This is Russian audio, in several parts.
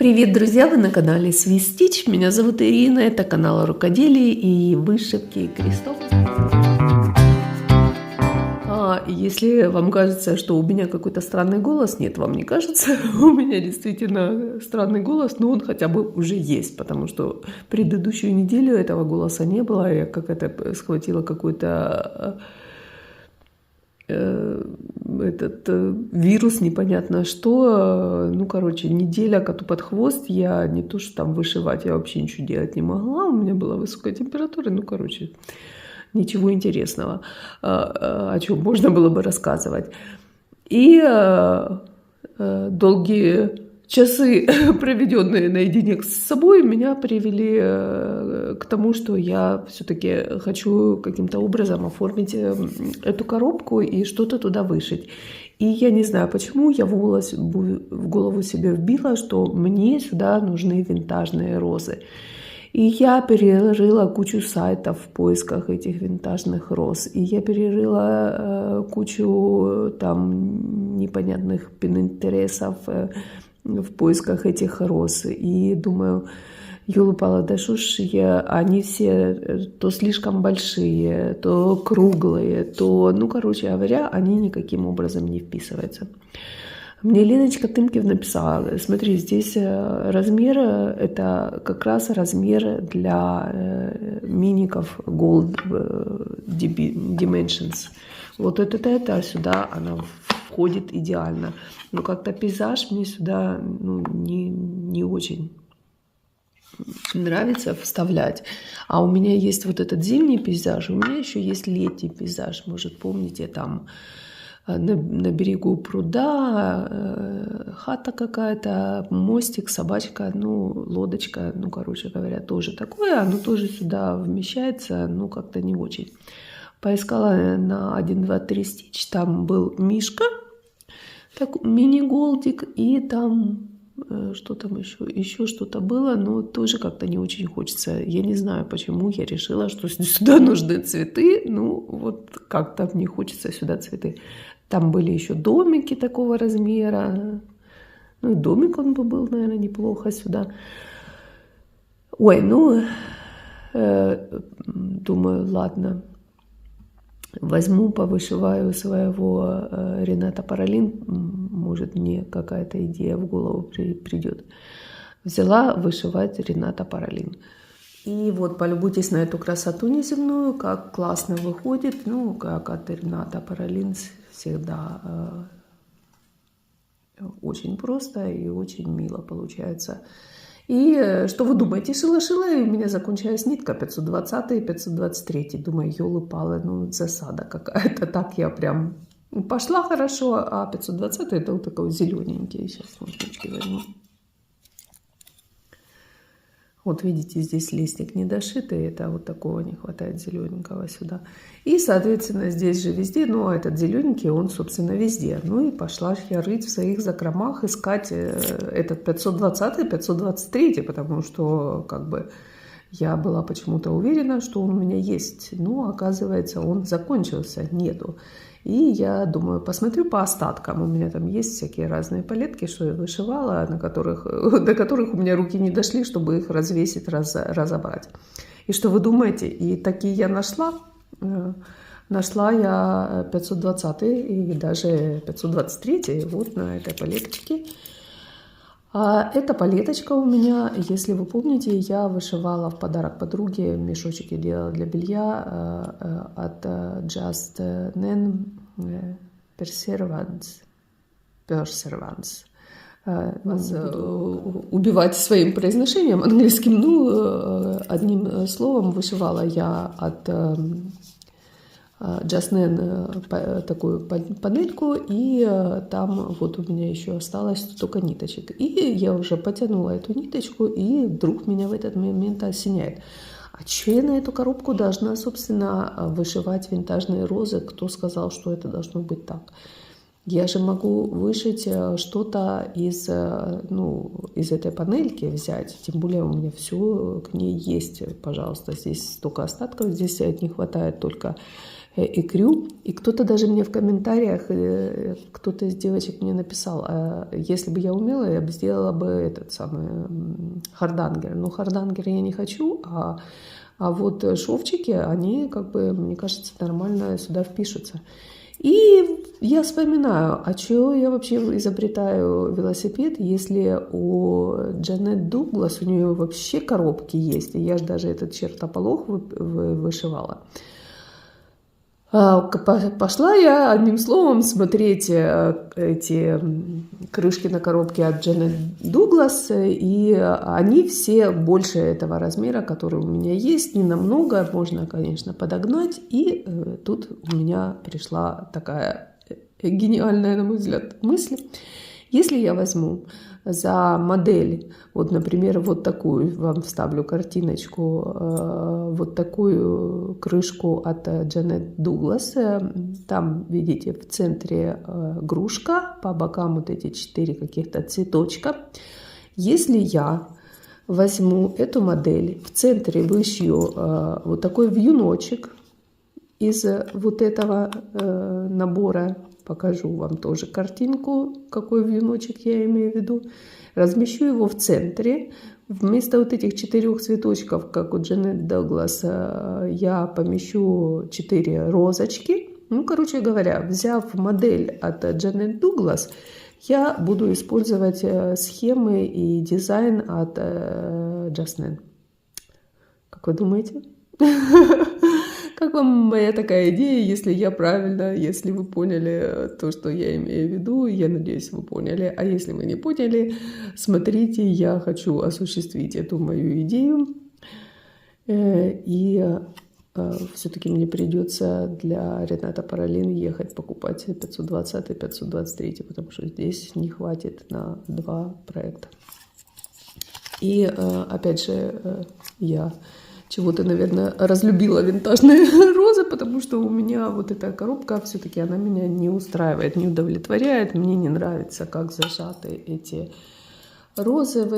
Привет, друзья! Вы на канале Свистич. Меня зовут Ирина. Это канал рукоделия и вышивки крестов. Если вам кажется, что у меня какой-то странный голос, нет, вам не кажется. У меня действительно странный голос, но он хотя бы уже есть, потому что предыдущую неделю этого голоса не было. Я как-то схватила какой-то этот вирус, непонятно что. Ну, короче, неделя коту под хвост. Я не то, что там вышивать, я вообще ничего делать не могла. У меня была высокая температура. Ну, короче, ничего интересного, о чем можно было бы рассказывать. И долгие часы, проведенные наедине с собой, меня привели к тому, что я все-таки хочу каким-то образом оформить эту коробку и что-то туда вышить. И я не знаю, почему я в голову себе вбила, что мне сюда нужны винтажные розы. И я перерыла кучу сайтов в поисках этих винтажных роз. И я перерыла кучу там непонятных пинтересов в поисках этих роз. И думаю, ёлы-палы, да что ж они все то слишком большие, то круглые, то, ну, короче говоря, они никаким образом не вписываются. Мне Леночка Тымкив написала: смотри, здесь размер, это как раз размер для миников Gold Dimensions. Вот это сюда она входит идеально. Но как-то пейзаж мне сюда не очень нравится вставлять. А у меня есть вот этот зимний пейзаж, у меня еще есть летний пейзаж. Может, помните, там на берегу пруда хата какая-то, мостик, собачка, ну, лодочка, ну, короче говоря, тоже такое. Оно тоже сюда вмещается, ну, как-то не очень. Поискала на 1, 2, 3 стич, там был мишка, так, мини-голдик, и там, что там еще что-то было, но тоже как-то не очень хочется. Я не знаю, почему я решила, что сюда нужны цветы, ну, вот как-то мне хочется сюда цветы. Там были еще домики такого размера, ну, и домик он бы был, наверное, неплохо сюда. Ой, ну, думаю, ладно. Возьму, повышиваю своего Рената Паролин, может, мне какая-то идея в голову придет. Взяла вышивать Рената Паролин. И вот полюбуйтесь на эту красоту неземную, как классно выходит. Ну, как от Рената Паролин всегда очень просто и очень мило получается. И что вы думаете? Шила-шила, и у меня закончилась нитка 520 и 523. Думаю, ёлы-палы, ну засада какая-то. Так я прям пошла хорошо, а 520 это вот такой зелененький. Сейчас ножнички возьму. Вот видите, здесь листик не дошитый, это вот такого не хватает зелененького сюда. И, соответственно, здесь же везде, ну, а этот зелененький, он, собственно, везде. Ну, и пошла я рыть в своих закромах, искать этот 520, 523, потому что, как бы, я была почему-то уверена, что он у меня есть. Ну, оказывается, он закончился, нету. И я думаю, посмотрю по остаткам. У меня там есть всякие разные палетки, что я вышивала, до которых у меня руки не дошли, чтобы их развесить, разобрать. И что вы думаете? И такие я нашла. Нашла я 520 и даже 523 вот на этой палеточке. А эта палеточка у меня, если вы помните, я вышивала в подарок подруге, мешочек я делала для белья от Just Nen Perseverance. Вас убивать своим произношением английским. Ну, одним словом, вышивала я от Just Nen такую панельку, и там вот у меня еще осталось только ниточек. И я уже потянула эту ниточку, и вдруг меня в этот момент осеняет. А что я на эту коробку должна, собственно, вышивать винтажные розы? Кто сказал, что это должно быть так? Я же могу вышить что-то из этой панельки взять, тем более у меня все к ней есть, пожалуйста. Здесь столько остатков, здесь не хватает только икрю. И кто-то даже мне в комментариях, кто-то из девочек мне написал, если бы я умела, я бы сделала бы этот самый хардангер. Но хардангер я не хочу, а вот шовчики, они, как бы, мне кажется, нормально сюда впишутся. И я вспоминаю, а чего я вообще изобретаю велосипед, если у Джанет Дуглас, у нее вообще коробки есть, и я же даже этот чертополох вышивала. Пошла я, одним словом, смотреть эти крышки на коробке от Джанет Дуглас, и они все больше этого размера, который у меня есть, не намного, можно, конечно, подогнать. И тут у меня пришла такая гениальная, на мой взгляд, мысль. Если я возьму за модель, вот, например, вот такую, вам вставлю картиночку, вот такую крышку от Джанет Дуглас, там, видите, в центре грушка, по бокам вот эти 4 каких-то цветочка. Если я возьму эту модель, в центре вышью вот такой вьюночек из вот этого набора, покажу вам тоже картинку, какой вьюночек я имею в виду. Размещу его в центре. Вместо вот этих 4 цветочков, как у Джанет Дуглас, я помещу 4 розочки. Ну, короче говоря, взяв модель от Джанет Дуглас, я буду использовать схемы и дизайн от Жаснен. Как вы думаете? Как вам моя такая идея, если я правильно, если вы поняли то, что я имею в виду, я надеюсь, вы поняли. А если вы не поняли, смотрите, я хочу осуществить эту мою идею. И все-таки мне придется для Рената Паролин ехать покупать 520 и 523, потому что здесь не хватит на 2 проекта. И опять же, я чего-то, наверное, разлюбила винтажные розы, потому что у меня вот эта коробка, все-таки она меня не устраивает, не удовлетворяет. Мне не нравится, как зажаты эти розы в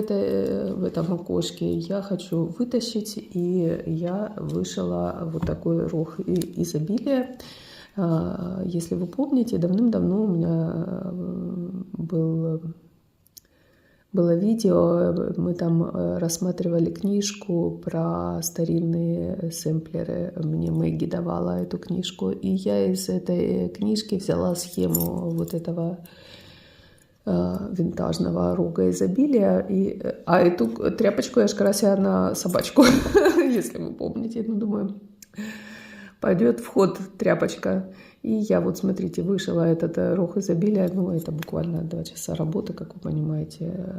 этом окошке. Я хочу вытащить, и я вышила вот такой рог изобилия. Если вы помните, давным-давно у меня было видео, мы там рассматривали книжку про старинные сэмплеры. Мне Мэгги давала эту книжку, и я из этой книжки взяла схему вот этого винтажного рога изобилия. А эту тряпочку я же красила на собачку, если вы помните. Ну, думаю, пойдет в ход тряпочка. И я вот, смотрите, вышила этот рог изобилия. Ну, это буквально 2 часа работы, как вы понимаете,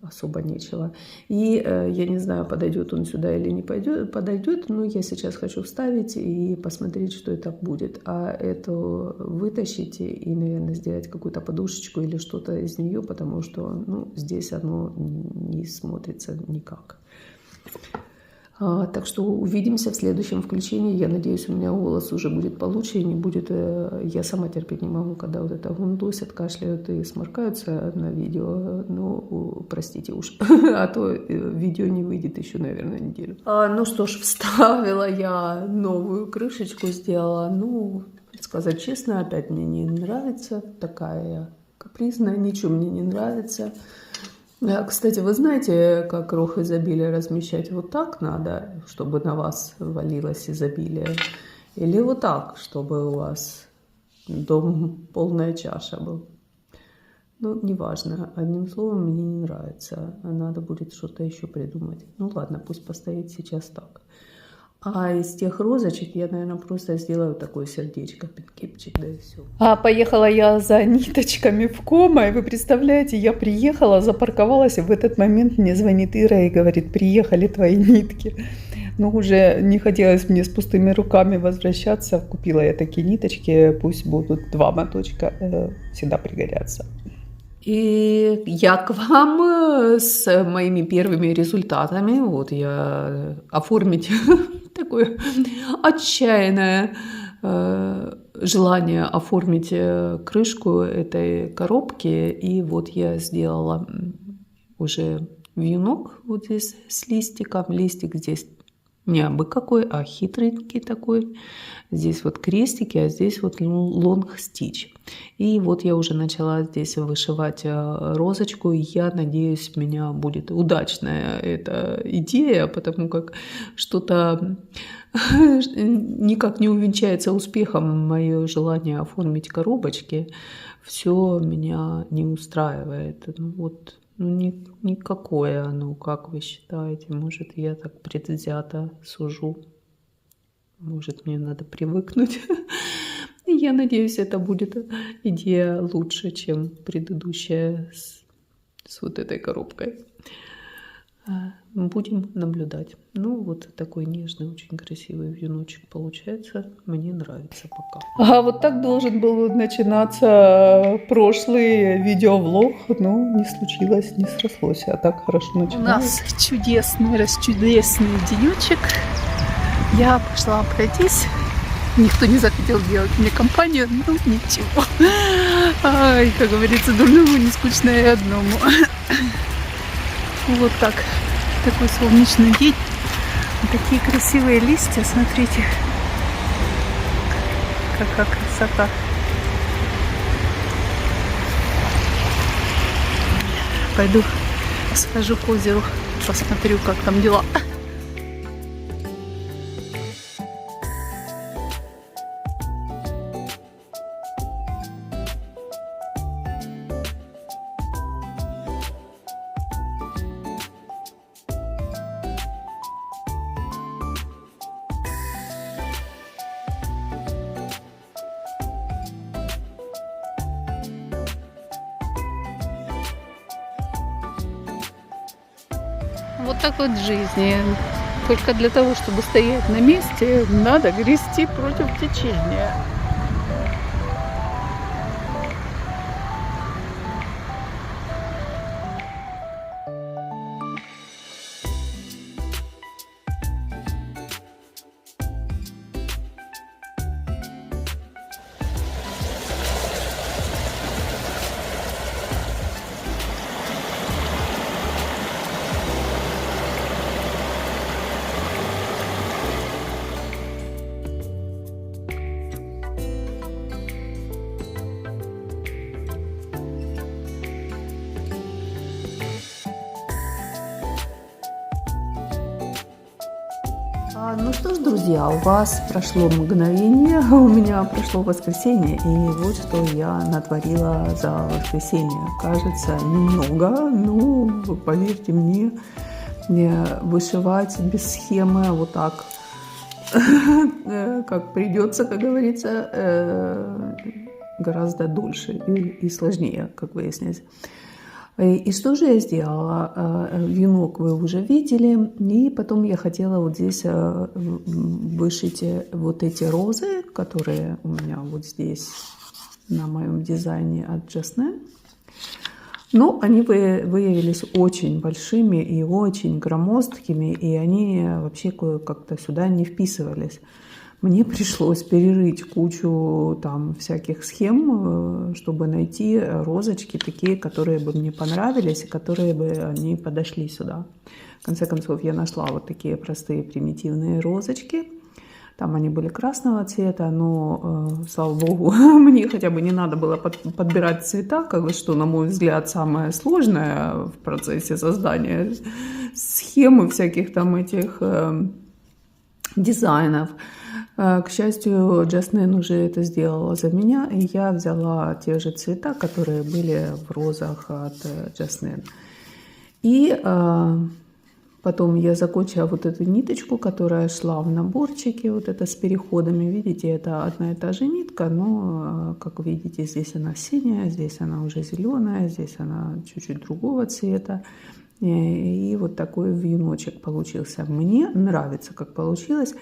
особо нечего. И я не знаю, подойдет он сюда или не подойдет, но я сейчас хочу вставить и посмотреть, что это будет. А это вытащить и, наверное, сделать какую-то подушечку или что-то из нее, потому что, ну, здесь оно не смотрится никак. Так что увидимся в следующем включении. Я надеюсь, у меня голос уже будет получше и не будет... Я сама терпеть не могу, когда вот это гундосят, кашляют и сморкаются на видео. Ну, простите уж, а то видео не выйдет еще, наверное, неделю. Ну что ж, вставила я новую крышечку, сделала. Ну, сказать честно, опять мне не нравится. Такая я капризная, ничего мне не нравится. Кстати, вы знаете, как рог изобилия размещать? Вот так надо, чтобы на вас валилось изобилие? Или вот так, чтобы у вас дом полная чаша был? Ну, неважно. Одним словом, мне не нравится. Надо будет что-то еще придумать. Ну ладно, пусть постоит сейчас так. А из тех розочек я, наверное, просто сделаю такое сердечко, пинкипчик, да и все. Поехала я за ниточками в Кома, и вы представляете, я приехала, запарковалась, и в этот момент мне звонит Ира и говорит: приехали твои нитки. Но уже не хотелось мне с пустыми руками возвращаться. Купила я такие ниточки, пусть будут 2 моточка, всегда пригодятся. И я к вам с моими первыми результатами. Вот я оформить такое отчаянное желание оформить крышку этой коробки. И вот я сделала уже вьюнок вот здесь с листиком. Листик здесь Не абы какой, а хитренький такой. Здесь вот крестики, а здесь вот лонг стич. И вот я уже начала здесь вышивать розочку. И я надеюсь, у меня будет удачная эта идея, потому как что-то никак не увенчается успехом мое желание оформить коробочки. Все меня не устраивает. Ну вот. Ну, никакое оно, как вы считаете? Может, я так предвзято сужу? Может, мне надо привыкнуть? И я надеюсь, это будет идея лучше, чем предыдущая с вот этой коробкой. Будем наблюдать. Ну, вот такой нежный, очень красивый веночек получается. Мне нравится пока. А вот так должен был начинаться прошлый видеовлог. Но не случилось, не срослось. А так хорошо начиналось. У нас чудесный, расчудесный денечек. Я пошла пройтись. Никто не захотел делать мне компанию, ну ничего. Ай, как говорится, дурному не скучно и одному. Вот так. Такой солнечный день. Такие красивые листья, смотрите. Какая красота. Пойду схожу к озеру, посмотрю, как там дела. Вот так вот в жизни. Только для того, чтобы стоять на месте, надо грести против течения. Ну что ж, друзья, у вас прошло мгновение, у меня прошло воскресенье, и вот что я натворила за воскресенье. Кажется, немного, но поверьте мне, вышивать без схемы вот так, как придется, как говорится, гораздо дольше и сложнее, как выяснилось. И что же я сделала? Венок вы уже видели, и потом я хотела вот здесь вышить вот эти розы, которые у меня вот здесь на моем дизайне от Jasnine. Но они выявились очень большими и очень громоздкими, и они вообще как-то сюда не вписывались. Мне пришлось перерыть кучу там всяких схем, чтобы найти розочки такие, которые бы мне понравились и которые бы они подошли сюда. В конце концов, я нашла вот такие простые примитивные розочки. Там они были красного цвета, но, слава богу, мне хотя бы не надо было подбирать цвета, как бы, что, на мой взгляд, самое сложное в процессе создания схемы всяких там этих дизайнов. К счастью, Jasnine уже это сделала за меня, и я взяла те же цвета, которые были в розах от Jasnine. И потом я закончила вот эту ниточку, которая шла в наборчике, вот это с переходами. Видите, это одна и та же нитка, но, как видите, здесь она синяя, здесь она уже зеленая, здесь она чуть-чуть другого цвета. И вот такой веночек получился. Мне нравится, как получилось.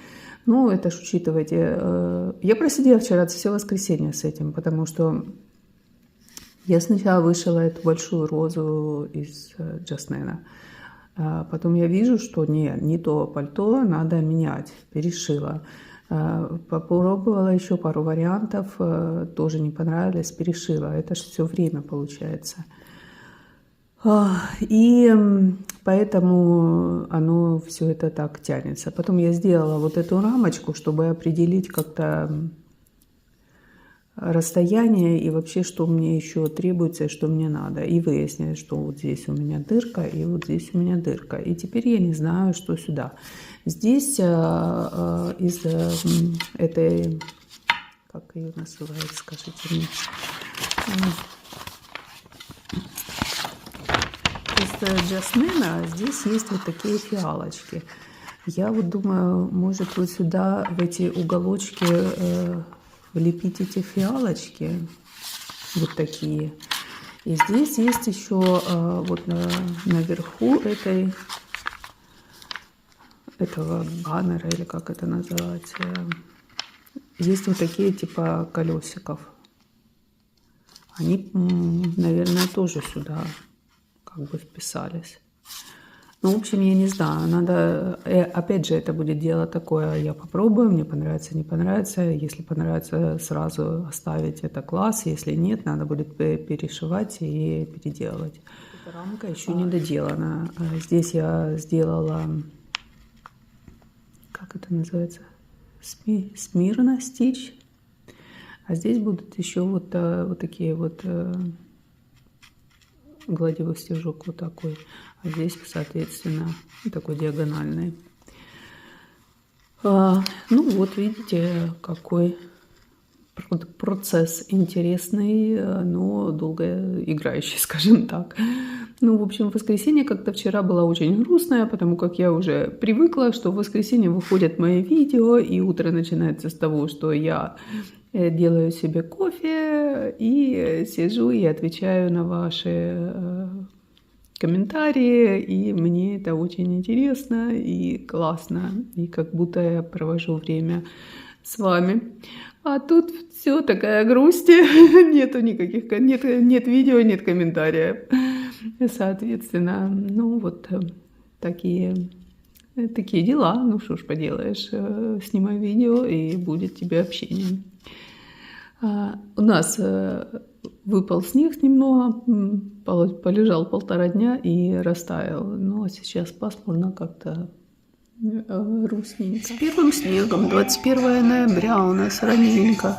Ну, это ж учитывайте. Я просидела вчера все воскресенье с этим, потому что я сначала вышила эту большую розу из Jasnine. Потом я вижу, что не то пальто, надо менять. Перешила. Попробовала еще пару вариантов, тоже не понравились, перешила. Это же все время получается. И поэтому оно все это так тянется. Потом я сделала вот эту рамочку, чтобы определить как-то расстояние и вообще, что мне еще требуется и что мне надо. И выяснилось, что вот здесь у меня дырка и вот здесь у меня дырка. И теперь я не знаю, что сюда. Здесь из этой, как ее называют, скажите мне, из жасмина здесь есть вот такие фиалочки. Я вот думаю, может вот сюда, в эти уголочки, влепить эти фиалочки, вот такие. И здесь есть еще вот наверху этого баннера, или как это называется, есть вот такие типа колесиков. Они, наверное, тоже сюда как бы вписались. Ну, в общем, я не знаю, надо, опять же, это будет дело такое, я попробую, мне понравится, не понравится, если понравится, сразу оставить это класс, если нет, надо будет перешивать и переделывать. Эта рамка еще не доделана, здесь я сделала, как это называется, смирно стич, а здесь будут еще вот такие вот гладевой стежок вот такой, а здесь, соответственно, такой диагональный. Ну вот, видите, какой процесс интересный, но долго играющий, скажем так. Ну, в общем, воскресенье как-то вчера было очень грустное, потому как я уже привыкла, что в воскресенье выходят мои видео, и утро начинается с того, что я делаю себе кофе и сижу и отвечаю на ваши комментарии, и мне это очень интересно и классно, и как будто я провожу время с вами. А тут все такая грусть, нету никаких, нет видео, нет комментариев. Соответственно, ну вот такие дела. Ну что ж поделаешь, снимай видео, и будет тебе общение. У нас выпал снег немного, полежал 1,5 дня и растаял. Но сейчас пасмурно, как-то грустненько. С первым снегом, 21 ноября у нас раненько.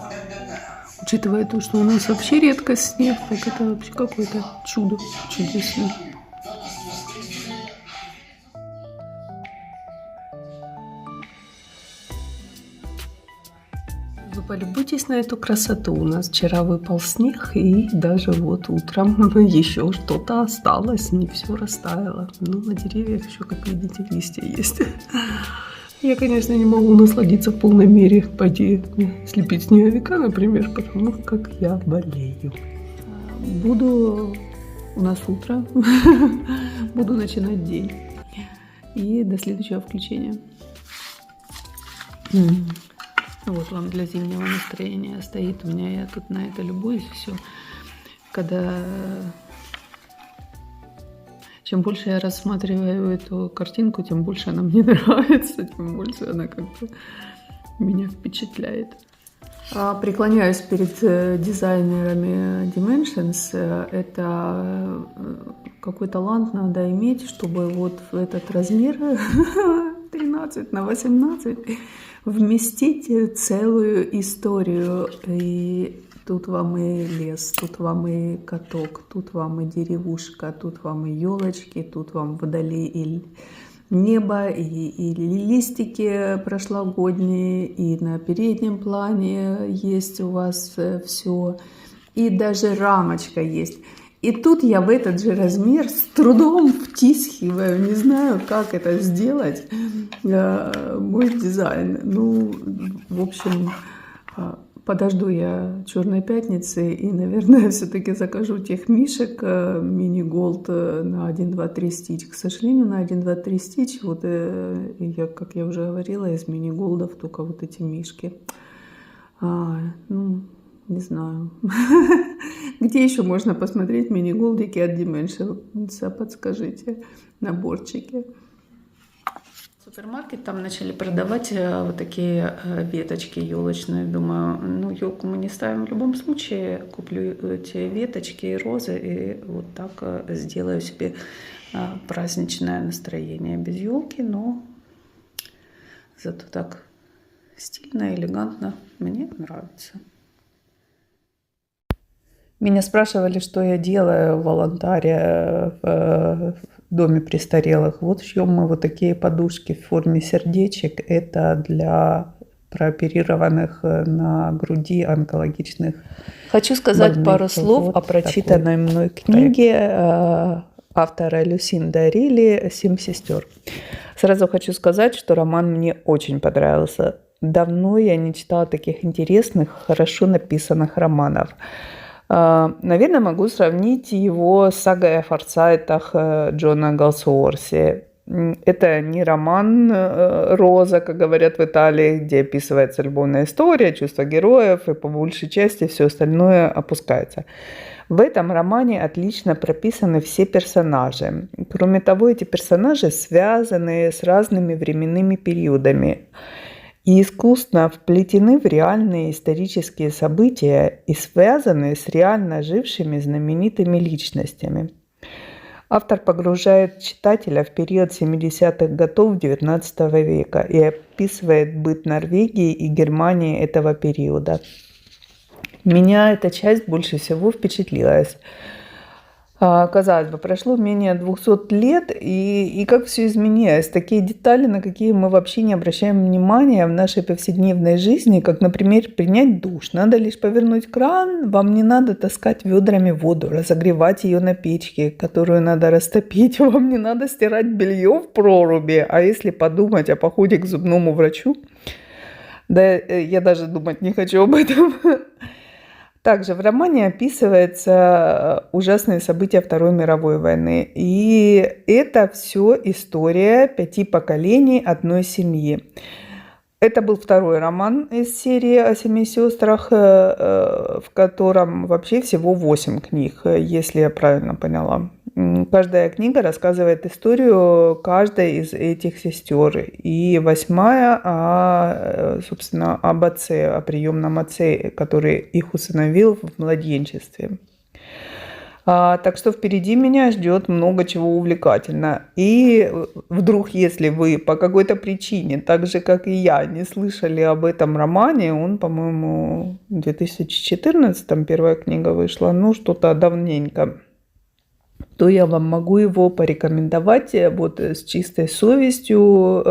Учитывая то, что у нас вообще редкость снег, так это вообще какое-то чудо чудесное. Вы полюбуйтесь на эту красоту. У нас вчера выпал снег, и даже вот утром еще что-то осталось, не все растаяло. Но на деревьях еще, как видите, листья есть. Я, конечно, не могу насладиться в полной мере, пойти слепить снеговика, например, потому как я болею. У нас утро, буду начинать день. И до следующего включения. Вот вам для зимнего настроения стоит у меня, я тут на это любуюсь, все. Когда чем больше я рассматриваю эту картинку, тем больше она мне нравится, тем больше она как-то меня впечатляет. Преклоняюсь перед дизайнерами Dimensions. Это какой талант надо иметь, чтобы вот в этот размер 13 на 18 вместить целую историю. И тут вам и лес, тут вам и каток, тут вам и деревушка, тут вам и елочки, тут вам вдали и небо, и листики прошлогодние, и на переднем плане есть у вас все, и даже рамочка есть. И тут я в этот же размер с трудом втискиваю, не знаю, как это сделать, мой дизайн. Ну, в общем, подожду я Черной пятницы и, наверное, все-таки закажу тех мишек мини-голд на 1, 2, 3 стич. К сожалению, на 1, 2, 3 стич, вот я, как я уже говорила, из мини-голдов только вот эти мишки. Ну, не знаю. Где еще можно посмотреть мини-голдики от Dimensions? Подскажите, наборчики. Супермаркет, там начали продавать вот такие веточки елочные. Думаю, ну елку мы не ставим в любом случае. Куплю эти веточки и розы и вот так сделаю себе праздничное настроение без елки, но зато так стильно, элегантно. Мне нравится. Меня спрашивали, что я делаю в волонтаре в доме престарелых. Вот шьем мы вот такие подушки в форме сердечек. Это для прооперированных на груди онкологичных. Хочу сказать пару слов о прочитанной мной книге автора Люсинды Орели «Семь сестер». Сразу хочу сказать, что роман мне очень понравился. Давно я не читала таких интересных, хорошо написанных романов. Наверное, могу сравнить его с сагой о форсайтах Джона Галсуорси. Это не роман «Роза», как говорят в Италии, где описывается любовная история, чувства героев, и по большей части все остальное опускается. В этом романе отлично прописаны все персонажи. Кроме того, эти персонажи связаны с разными временными периодами и искусно вплетены в реальные исторические события и связаны с реально жившими знаменитыми личностями. Автор погружает читателя в период 70-х годов XIX века и описывает быт Норвегии и Германии этого периода. Меня эта часть больше всего впечатлила. Казалось бы, прошло менее 200 лет, и как все изменилось. Такие детали, на какие мы вообще не обращаем внимания в нашей повседневной жизни, как, например, принять душ. Надо лишь повернуть кран, вам не надо таскать ведрами воду, разогревать ее на печке, которую надо растопить, вам не надо стирать белье в проруби. А если подумать о походе к зубному врачу, да я даже думать не хочу об этом. Также в романе описываются ужасные события Второй мировой войны. И это все история 5 поколений одной семьи. Это был второй роман из серии о 7 сестрах, в котором вообще всего 8 книг, если я правильно поняла. Каждая книга рассказывает историю каждой из этих сестер. И 8-я, собственно, об отце, о приемном отце, который их усыновил в младенчестве. Так что впереди меня ждет много чего увлекательного. И вдруг, если вы по какой-то причине, так же, как и я, не слышали об этом романе, он, по-моему, в 2014 первая книга вышла, ну, что-то давненько, то я вам могу его порекомендовать вот с чистой совестью,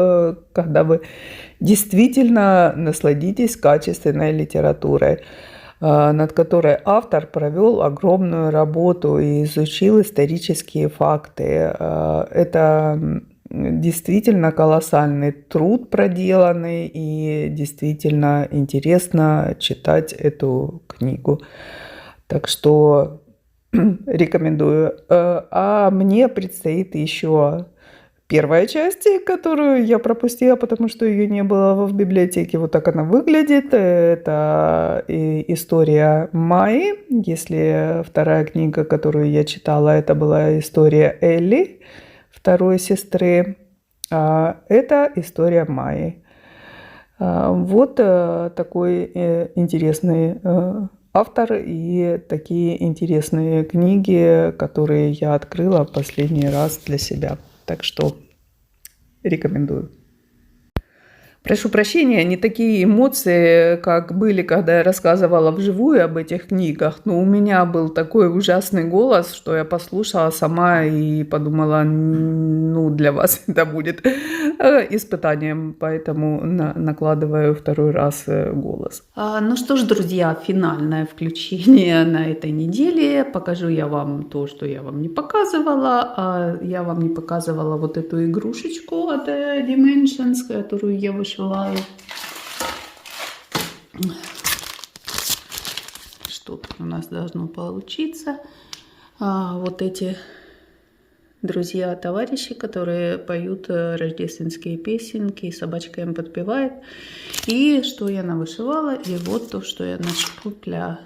когда вы действительно насладитесь качественной литературой, над которой автор провел огромную работу и изучил исторические факты. Это действительно колоссальный труд проделанный, и действительно интересно читать эту книгу. Так что рекомендую. А мне предстоит еще первая часть, которую я пропустила, потому что ее не было в библиотеке. Вот так она выглядит. Это история Майи. Если вторая книга, которую я читала, это была история Элли, второй сестры. Это история Майи. Вот такой интересный автор и такие интересные книги, которые я открыла в последний раз для себя. Так что рекомендую. Прошу прощения, не такие эмоции, как были, когда я рассказывала вживую об этих книгах. Но у меня был такой ужасный голос, что я послушала сама и подумала, ну, для вас это будет испытанием. Поэтому накладываю второй раз голос. Ну что ж, друзья, финальное включение на этой неделе. Покажу я вам то, что я вам не показывала. Я вам не показывала вот эту игрушечку от Dimensions, которую я вышиваю. Что тут у нас должно получиться? Вот эти друзья-товарищи, которые поют рождественские песенки, и собачка им подпевает. И что я навышивала, и вот то, что я нашпупля.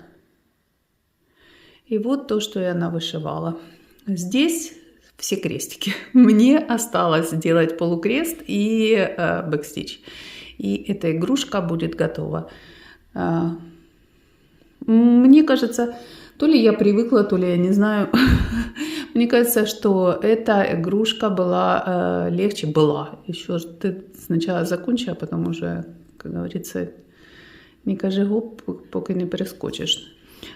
И вот то, что я навышивала. Здесь все крестики. Мне осталось сделать полукрест и бэкстич. И эта игрушка будет готова. Мне кажется, то ли я привыкла, то ли я не знаю. Мне кажется, что эта игрушка была легче. Еще ты сначала закончи, а потом уже, как говорится, не кажи гоп, пока не перескочишь.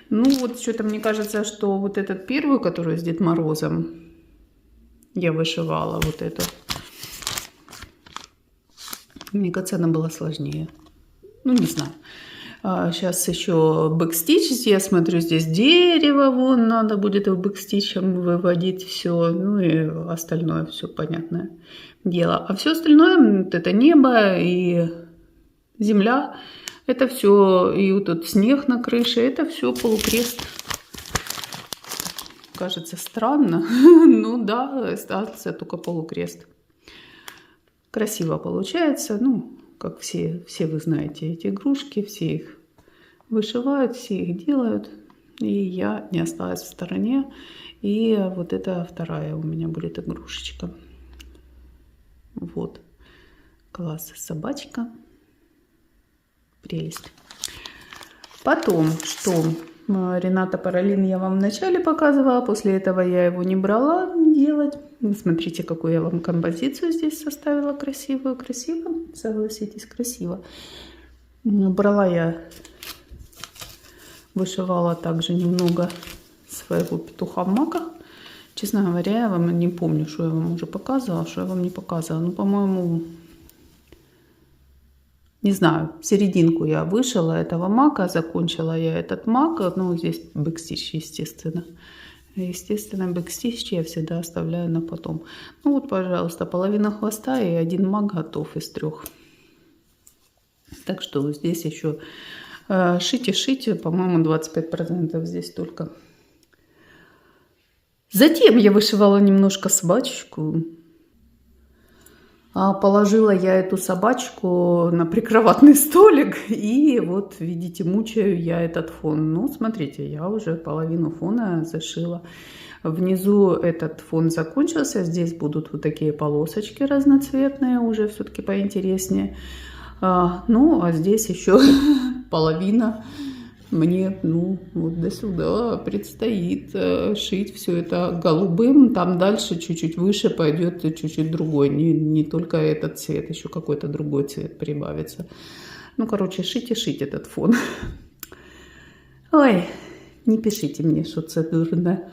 Ну вот что-то мне кажется, что вот этот первый, который с Дед Морозом, я вышивала вот эту. Мне кажется, она была сложнее. Ну, не знаю. Сейчас еще бэкстич. Я смотрю, здесь дерево. Вон, надо будет его бэкстичем выводить все. Ну и остальное все понятное дело. А все остальное, вот это небо и земля, это все, и вот тут снег на крыше, это все полукрест. Кажется странно. Ну да, остался только полукрест. Красиво получается. Ну, как все вы знаете эти игрушки, все их вышивают, все их делают. И я не осталась в стороне. И вот это вторая у меня будет игрушечка. Вот. Класс. Собачка. Прелесть. Потом, что Рената Паролин я вам вначале показывала. После этого я его не брала делать. Смотрите, какую я вам композицию здесь составила красивую. Красиво, согласитесь, красиво. Брала я, вышивала также немного своего петуха в маках. Честно говоря, я вам не помню, что я вам уже показывала, что я вам не показывала. Ну, по-моему, не знаю, серединку я вышила этого мака, закончила я этот мак. Ну, здесь бэкстич, естественно. Естественно, бэкстич я всегда оставляю на потом. Ну вот, пожалуйста, половина хвоста и один мак готов из 3. Так что здесь еще шить, по-моему, 25% здесь только. Затем я вышивала немножко собачку. Положила я эту собачку на прикроватный столик. И вот, видите, мучаю я этот фон. Ну, смотрите, я уже половину фона зашила. Внизу этот фон закончился. Здесь будут вот такие полосочки разноцветные, уже все-таки поинтереснее. Ну, а здесь еще половина. Мне, ну, вот до сюда предстоит шить все это голубым. Там дальше чуть-чуть выше пойдет чуть-чуть другой. Не только этот цвет, еще какой-то другой цвет прибавится. Ну, короче, шить и шить этот фон. Ой, не пишите мне, что это дурно.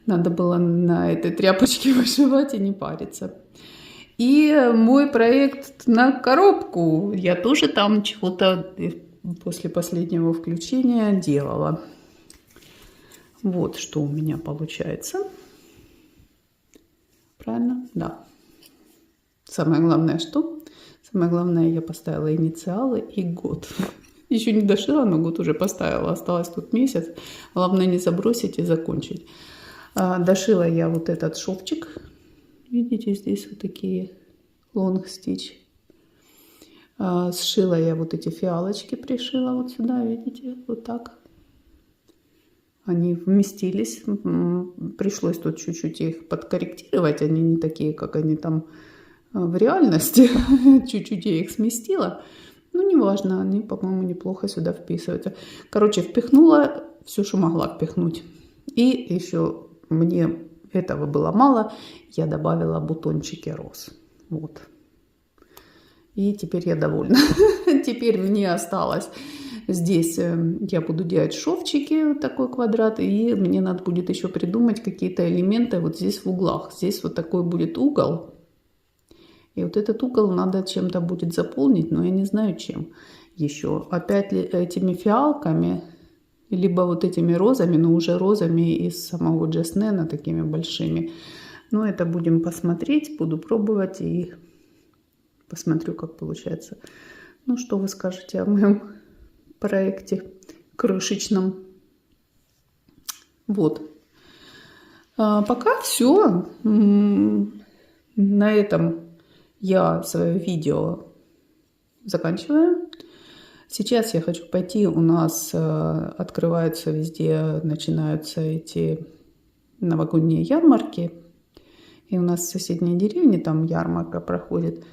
Надо было на этой тряпочке вышивать и не париться. И мой проект на коробку. Я тоже там чего-то после последнего включения делала. Вот что у меня получается. Правильно? Да. Самое главное, что? Самое главное, я поставила инициалы и год. Еще не дошила, но год уже поставила. Осталось тут месяц. Главное не забросить и закончить. Дошила я вот этот шовчик. Видите, здесь вот такие long stitch. Сшила я вот эти фиалочки, пришила вот сюда, видите, вот так. Они вместились. Пришлось тут чуть-чуть их подкорректировать. Они не такие, как они там в реальности. Чуть-чуть я их сместила. Ну, неважно, они, по-моему, неплохо сюда вписываются. Короче, впихнула все, что могла впихнуть. И еще мне этого было мало. Я добавила бутончики роз. Вот. И теперь я довольна. Теперь мне осталось здесь, я буду делать шовчики, вот такой квадрат, и мне надо будет еще придумать какие-то элементы вот здесь в углах. Здесь вот такой будет угол. И вот этот угол надо чем-то будет заполнить, но я не знаю чем еще. Опять этими фиалками, либо вот этими розами, но уже розами из самого Джеснена, такими большими. Но это будем посмотреть, буду пробовать и посмотрю, как получается. Ну, что вы скажете о моем проекте крышечном? Вот. Пока все. На этом я свое видео заканчиваю. Сейчас я хочу пойти. У нас открываются везде, начинаются эти новогодние ярмарки. И у нас в соседней деревне там ярмарка проходит.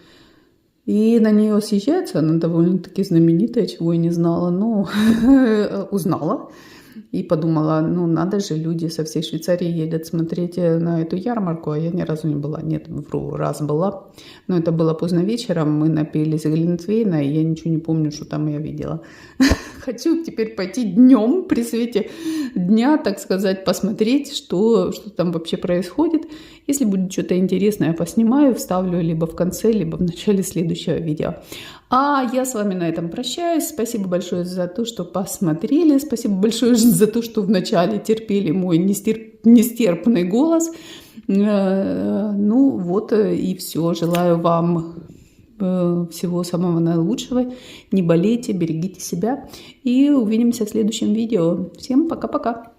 И на нее съезжается, она довольно-таки знаменитая, чего я не знала, но узнала. И подумала, ну надо же, люди со всей Швейцарии едут смотреть на эту ярмарку, а я ни разу не была. Нет, вру, раз была. Но это было поздно вечером, мы напились глинтвейна, и я ничего не помню, что там я видела. Хочу теперь пойти днем, при свете дня, так сказать, посмотреть, что там вообще происходит. Если будет что-то интересное, я поснимаю, вставлю либо в конце, либо в начале следующего видео. А я с вами на этом прощаюсь. Спасибо большое за то, что посмотрели. Спасибо большое за то, что вначале терпели мой нестерпный голос. Ну вот и все. Желаю вам всего самого наилучшего. Не болейте, берегите себя. И увидимся в следующем видео. Всем пока-пока.